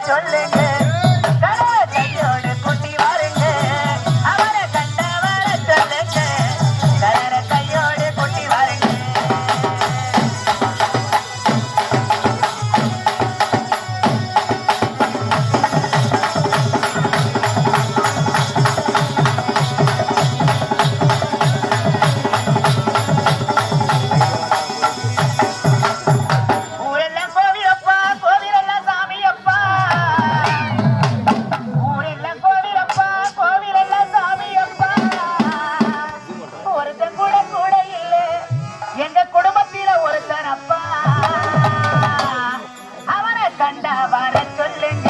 சொல்லுங்க கையோடு குட்டி வாருங்க அவரை கண்ட வர சொல்லுங்க கையோடு குட்டி வாருங்க எங்க குடும்பத்தில ஒருத்தர் அப்பா அவரை கண்டா வர சொல்லுங்க